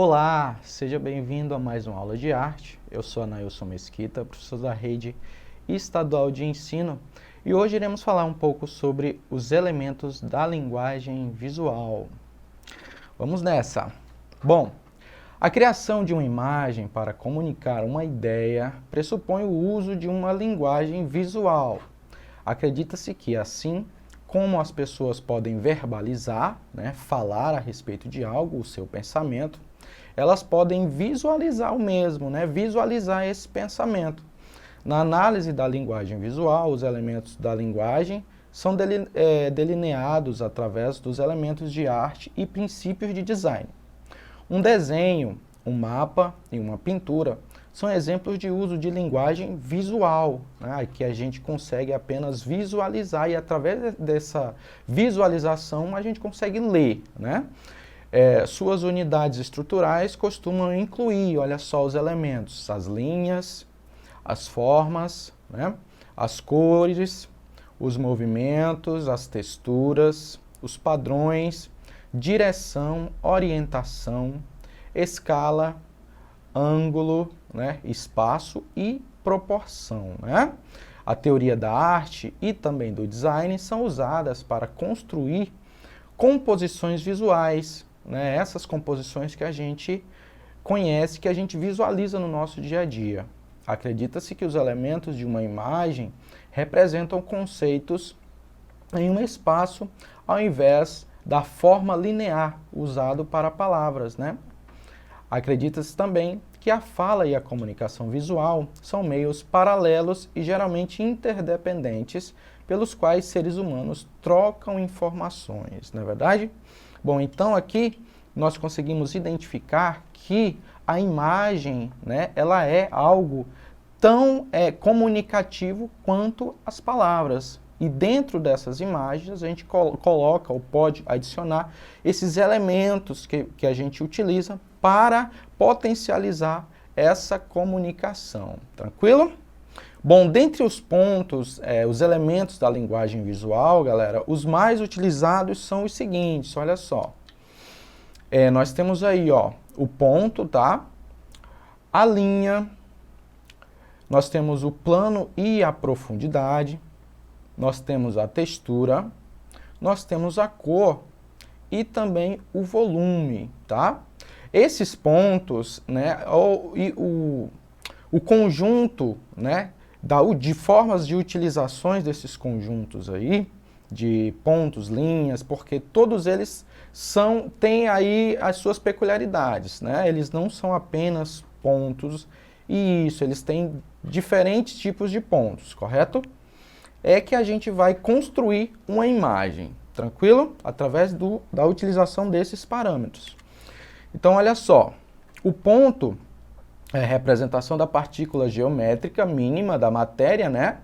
Olá, seja bem-vindo a mais uma aula de arte. Eu sou Anailson Mesquita, professor da Rede Estadual de Ensino, e hoje iremos falar um pouco sobre os elementos da linguagem visual. Vamos nessa! Bom, a criação de uma imagem para comunicar uma ideia pressupõe o uso de uma linguagem visual. Acredita-se que, assim como as pessoas podem verbalizar, falar a respeito de algo, o seu pensamento, elas podem visualizar o mesmo, visualizar esse pensamento. Na análise da linguagem visual, os elementos da linguagem são delineados através dos elementos de arte e princípios de design. Um desenho, um mapa e uma pintura são exemplos de uso de linguagem visual, que a gente consegue apenas visualizar e através dessa visualização a gente consegue ler, suas unidades estruturais costumam incluir, olha só, os elementos, as linhas, as formas, as cores, os movimentos, as texturas, os padrões, direção, orientação, escala, ângulo, espaço e proporção. A teoria da arte e também do design são usadas para construir composições visuais, essas composições que a gente conhece, que a gente visualiza no nosso dia a dia. Acredita-se que os elementos de uma imagem representam conceitos em um espaço ao invés da forma linear usado para palavras, Acredita-se também que a fala e a comunicação visual são meios paralelos e geralmente interdependentes pelos quais seres humanos trocam informações, não é verdade? Bom, então aqui nós conseguimos identificar que a imagem, ela é algo tão comunicativo quanto as palavras. E dentro dessas imagens a gente coloca ou pode adicionar esses elementos que a gente utiliza para potencializar essa comunicação. Tranquilo? Bom, dentre os pontos, os elementos da linguagem visual, galera, os mais utilizados são os seguintes, olha só. Nós temos aí, o ponto, tá? A linha, nós temos o plano e a profundidade, nós temos a textura, nós temos a cor e também o volume, tá? Esses pontos, o conjunto, de formas de utilizações desses conjuntos aí, de pontos, linhas, porque todos eles têm aí as suas peculiaridades, Eles não são apenas pontos, e eles têm diferentes tipos de pontos, correto? É que a gente vai construir uma imagem, tranquilo? Através da utilização desses parâmetros. Então, olha só, o ponto é a representação da partícula geométrica mínima da matéria,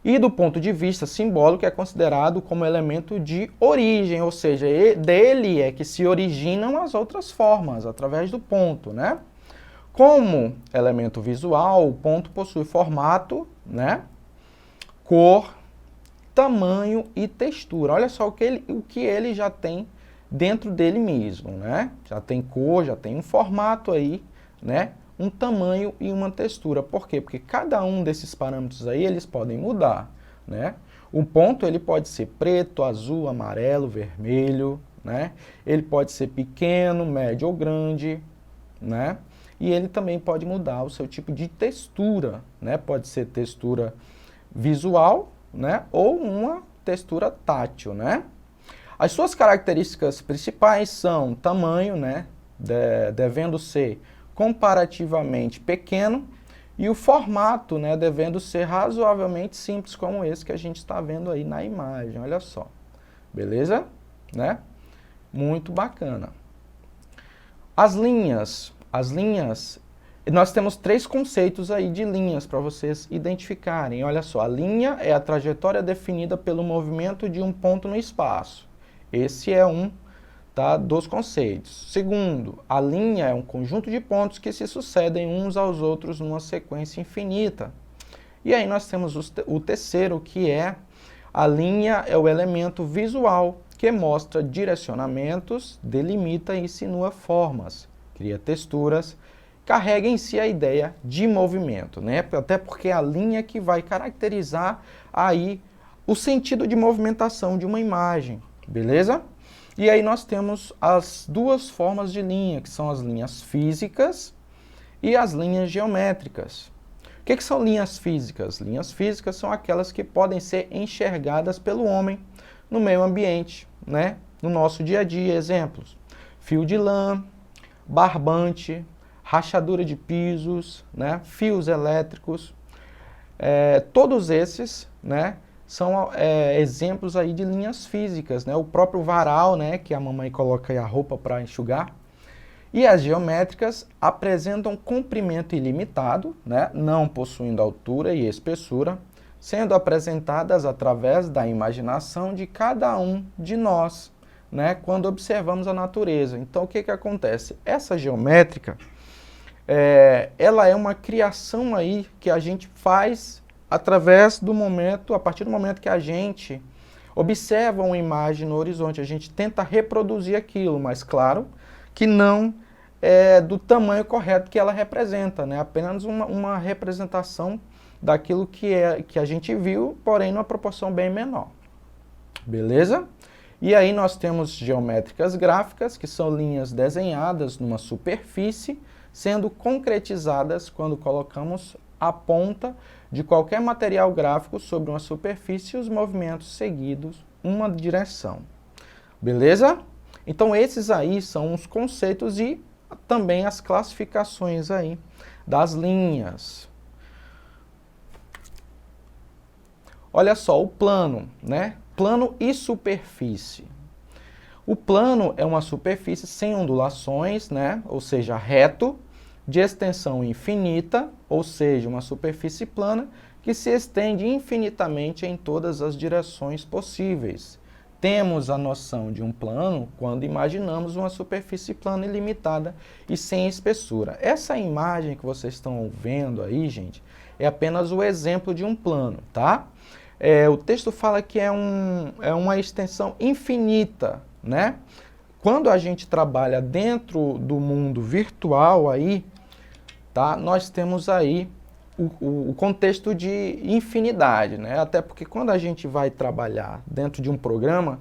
E do ponto de vista simbólico é considerado como elemento de origem, ou seja, dele é que se originam as outras formas, através do ponto, Como elemento visual, o ponto possui formato, cor, tamanho e textura. Olha só o que ele já tem dentro dele mesmo, Já tem cor, já tem um formato aí, um tamanho e uma textura. Por quê? Porque cada um desses parâmetros aí, eles podem mudar, O ponto, ele pode ser preto, azul, amarelo, vermelho, Ele pode ser pequeno, médio ou grande, E ele também pode mudar o seu tipo de textura, Pode ser textura visual, Ou uma textura tátil, As suas características principais são tamanho, devendo ser comparativamente pequeno, e o formato, devendo ser razoavelmente simples, como esse que a gente está vendo aí na imagem, olha só. Beleza? Muito bacana. As linhas, nós temos 3 conceitos aí de linhas para vocês identificarem. Olha só, a linha é a trajetória definida pelo movimento de um ponto no espaço. Esse é um dos conceitos. Segundo, a linha é um conjunto de pontos que se sucedem uns aos outros numa sequência infinita. E aí nós temos o terceiro, que é a linha é o elemento visual que mostra direcionamentos, delimita e insinua formas. cria texturas, carrega em si a ideia de movimento, né? Até porque é a linha que vai caracterizar aí o sentido de movimentação de uma imagem, beleza? E aí nós temos as duas formas de linha, que são as linhas físicas e as linhas geométricas. O que são linhas físicas? Linhas físicas são aquelas que podem ser enxergadas pelo homem no meio ambiente, né? No nosso dia a dia. Exemplos: fio de lã, barbante, rachadura de pisos, né? Fios elétricos. Todos esses, né, são exemplos aí de linhas físicas, né? O próprio varal, né, que a mamãe coloca aí a roupa para enxugar. E as geométricas apresentam comprimento ilimitado, né, não possuindo altura e espessura, sendo apresentadas através da imaginação de cada um de nós, né, quando observamos a natureza. Então, o que acontece? Essa geométrica, ela é uma criação aí que a gente faz através do momento, a partir do momento que a gente observa uma imagem no horizonte, a gente tenta reproduzir aquilo, mas claro que não é do tamanho correto que ela representa, né? Apenas uma representação daquilo que a gente viu, porém numa proporção bem menor. Beleza? E aí nós temos geométricas gráficas, que são linhas desenhadas numa superfície, sendo concretizadas quando colocamos a ponta de qualquer material gráfico sobre uma superfície e os movimentos seguidos uma direção. Beleza? Então esses aí são os conceitos e também as classificações aí das linhas. Olha só, o plano, né? Plano e superfície. O plano é uma superfície sem ondulações, né? Ou seja, reto, de extensão infinita, ou seja, uma superfície plana que se estende infinitamente em todas as direções possíveis. Temos a noção de um plano quando imaginamos uma superfície plana ilimitada e sem espessura. Essa imagem que vocês estão vendo aí, gente, é apenas o exemplo de um plano, tá? O texto fala que é uma extensão infinita, né? Quando a gente trabalha dentro do mundo virtual aí, tá? Nós temos aí o contexto de infinidade, né? Até porque quando a gente vai trabalhar dentro de um programa,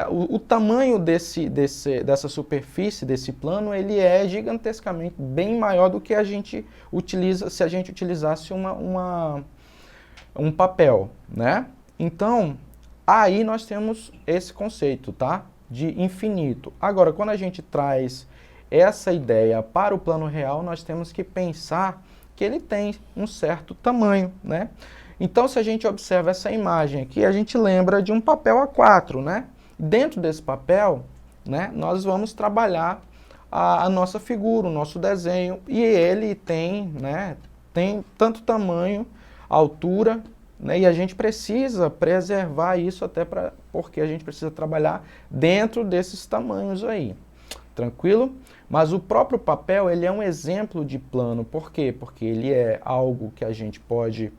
o tamanho dessa superfície, desse plano, ele é gigantescamente bem maior do que a gente utiliza se a gente utilizasse um papel, né? Então, aí nós temos esse conceito, tá? De infinito. Agora, quando a gente traz essa ideia para o plano real, nós temos que pensar que ele tem um certo tamanho, né? Então, se a gente observa essa imagem aqui, a gente lembra de um papel A4, né? Dentro desse papel, né, nós vamos trabalhar a nossa figura, o nosso desenho, e ele tem, né, tem tanto tamanho, altura, né, e a gente precisa preservar isso porque a gente precisa trabalhar dentro desses tamanhos aí. Tranquilo? Mas o próprio papel, ele é um exemplo de plano. Por quê? Porque ele é algo que a gente pode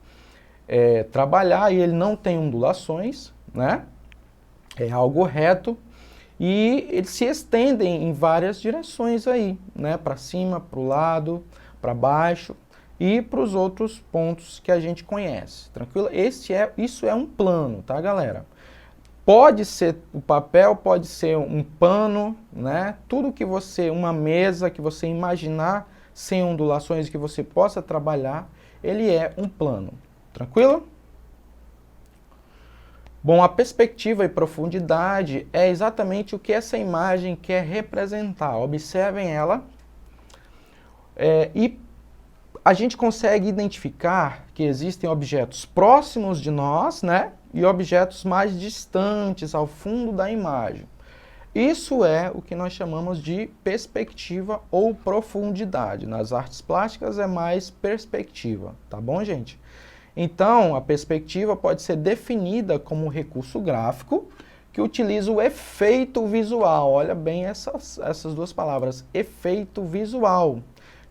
trabalhar e ele não tem ondulações, né? É algo reto e eles se estendem em várias direções aí, né? Para cima, para o lado, para baixo e para os outros pontos que a gente conhece. Tranquilo? Isso é um plano, tá, galera? Pode ser o papel, pode ser um pano, né? Tudo que uma mesa que você imaginar sem ondulações que você possa trabalhar, ele é um plano. Tranquilo? Bom, a perspectiva e profundidade é exatamente o que essa imagem quer representar. Observem ela. E a gente consegue identificar que existem objetos próximos de nós, né? E objetos mais distantes ao fundo da imagem. Isso é o que nós chamamos de perspectiva ou profundidade. Nas artes plásticas é mais perspectiva, tá bom, gente? Então, a perspectiva pode ser definida como um recurso gráfico que utiliza o efeito visual. Olha bem essas duas palavras, efeito visual,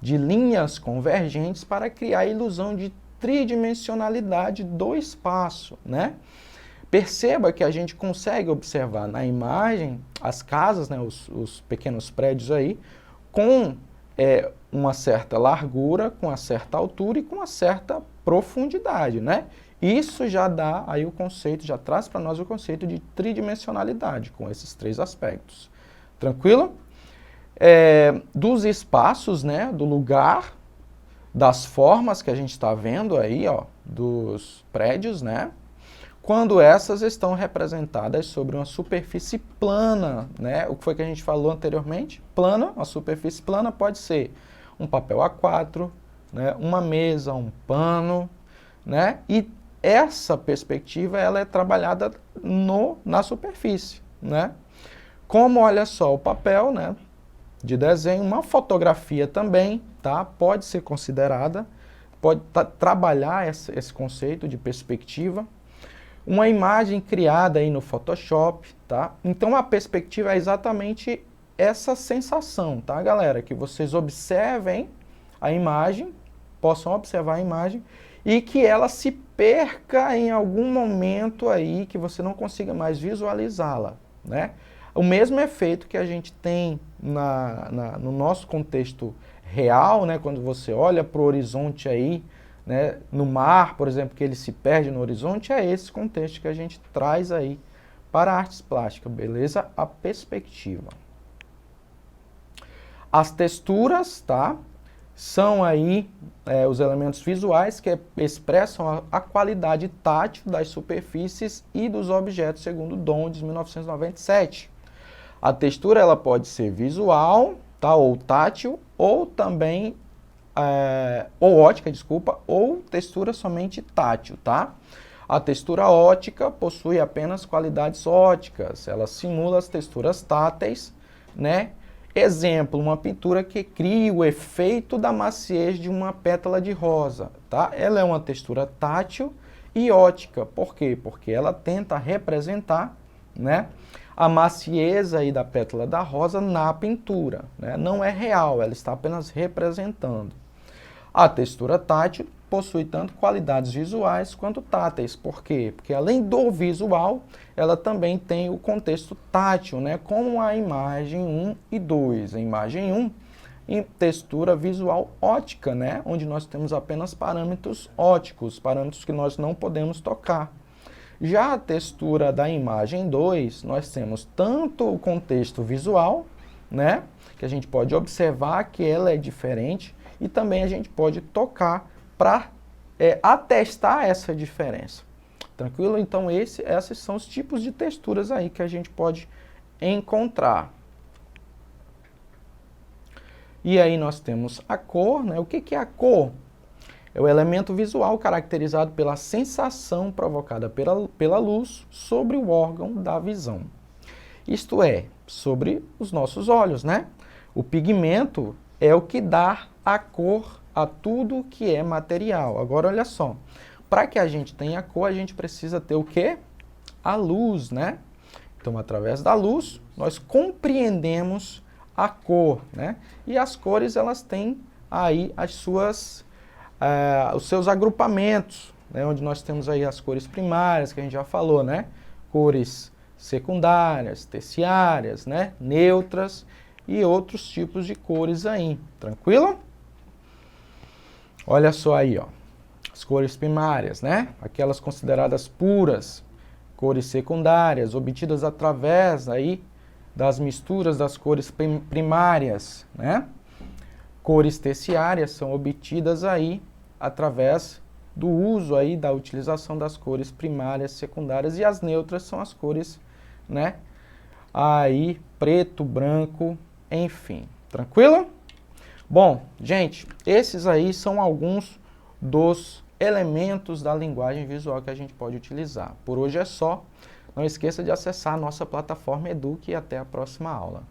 de linhas convergentes para criar a ilusão de tridimensionalidade do espaço, né? Perceba que a gente consegue observar na imagem as casas, né, os pequenos prédios aí, com uma certa largura, com uma certa altura e com uma certa profundidade, né? Isso já dá aí o conceito, já traz para nós o conceito de tridimensionalidade, com esses três aspectos. Tranquilo? Dos espaços, né, do lugar, das formas que a gente está vendo aí, ó, dos prédios, né, quando essas estão representadas sobre uma superfície plana, né, o que foi que a gente falou anteriormente? Plana, uma superfície plana pode ser um papel A4, né, uma mesa, um pano, né, e essa perspectiva ela é trabalhada na superfície, né, como, olha só, o papel, né, de desenho, uma fotografia também, tá? Pode ser considerada, pode trabalhar esse conceito de perspectiva. Uma imagem criada aí no Photoshop, tá? Então a perspectiva é exatamente essa sensação, tá, galera? Que vocês observem a imagem, possam observar a imagem e que ela se perca em algum momento aí que você não consiga mais visualizá-la, né? O mesmo efeito que a gente tem no nosso contexto real, né, quando você olha para o horizonte aí, né, no mar, por exemplo, que ele se perde no horizonte, é esse contexto que a gente traz aí para artes plásticas, beleza? A perspectiva. As texturas, tá? São aí os elementos visuais que expressam a qualidade tátil das superfícies e dos objetos, segundo Dondes, 1997. A textura ela pode ser visual, tá? Ou tátil, ou também, ou ótica, desculpa, ou textura somente tátil, tá? A textura ótica possui apenas qualidades óticas, ela simula as texturas táteis, né? Exemplo, uma pintura que cria o efeito da maciez de uma pétala de rosa, tá? Ela é uma textura tátil e ótica, por quê? Porque ela tenta representar, né, a maciez aí da pétala da rosa na pintura, né? Não é real, ela está apenas representando. A textura tátil possui tanto qualidades visuais quanto táteis. Por quê? Porque além do visual, ela também tem o contexto tátil, né? Como a imagem 1 e 2. A imagem 1, em textura visual ótica, né? Onde nós temos apenas parâmetros óticos, parâmetros que nós não podemos tocar. Já a textura da imagem 2, nós temos tanto o contexto visual, né, que a gente pode observar que ela é diferente, e também a gente pode tocar para atestar essa diferença. Tranquilo? Então esses são os tipos de texturas aí que a gente pode encontrar. E aí nós temos a cor, né? O que é a cor? É o elemento visual caracterizado pela sensação provocada pela luz sobre o órgão da visão. Isto é, sobre os nossos olhos, né? O pigmento é o que dá a cor a tudo que é material. Agora, olha só, para que a gente tenha cor, a gente precisa ter o quê? A luz, né? Então, através da luz, nós compreendemos a cor, né? E as cores, elas têm aí os seus agrupamentos, né, onde nós temos aí as cores primárias, que a gente já falou, né, cores secundárias, terciárias, né, neutras e outros tipos de cores aí, tranquilo? Olha só aí, ó, as cores primárias, né, aquelas consideradas puras, cores secundárias, obtidas através aí das misturas das cores primárias, né, cores terciárias são obtidas aí através do uso aí da utilização das cores primárias, secundárias, e as neutras são as cores, né, aí preto, branco, enfim, tranquilo? Bom, gente, esses aí são alguns dos elementos da linguagem visual que a gente pode utilizar. Por hoje é só. Não esqueça de acessar a nossa plataforma Eduque e até a próxima aula.